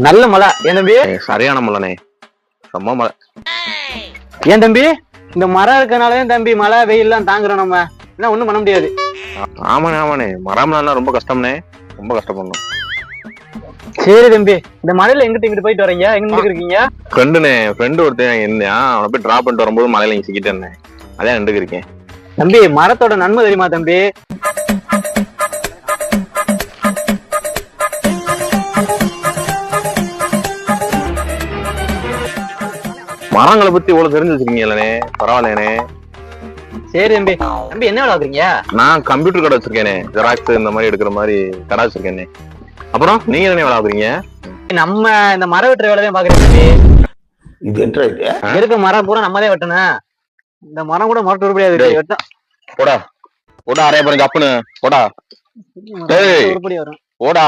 நல்ல மழை ஏன் தம்பி? சரியான மழைண்ணே, செம்ம மழை. ஏன் தம்பி, இந்த மரம் இருக்கனாலதான் தம்பி மழை வெயில்லாம் தாங்குறோம் நம்ம, என்ன ஒண்ணும் பண்ண முடியாது. ஆமாண்ணே ஆமாண்ணே, மரம்லாம் ரொம்ப கஷ்டம்ண்ணே, ரொம்ப கஷ்டப்படணும். சரி தம்பி, இந்த மழையில எங்கிட்டு போயிட்டு வரீங்க, எங்க இருக்கீங்க? ஃப்ரெண்டு ஒருத்தன் இருந்தேன், அவனை போய் டிராப் பண்ணிட்டு வரும்போது மழையில இங்க சிக்கிட்டு இருந்தேன், அதான் நின்றுக்கு இருக்கேன். தம்பி மரத்தோட நன்மை தெரியுமா தம்பி? மரங்களை பத்தி இவ்வளவு தெரிஞ்சு வச்சிருக்கீங்களே, பரவாயில்லண்ணே. சரி தம்பி. தம்பி என்ன வேலை பாக்குறீங்க? நான் கம்ப்யூட்டர் கடை வச்சிருக்கேனே, ஜெராக்ஸ் இந்த மாதிரி எடுக்கிற மாதிரி கடை வச்சிருக்கேனே. அப்புறம் நீங்க என்ன வேலை பாக்குறீங்க? நம்ம இந்த மரம் வெட்டுற வேலை தான் பாக்குறேன் தம்பி. இது என்ன இருக்க மரம் பூரா நம்மதே வெட்டணும். இந்த மரம் கூட மரட்டு உருப்படியாது வெட்டும். போடா போடா, அரைய பாருங்க அப்புன்னு போடா. உருப்படி வரும். போடா.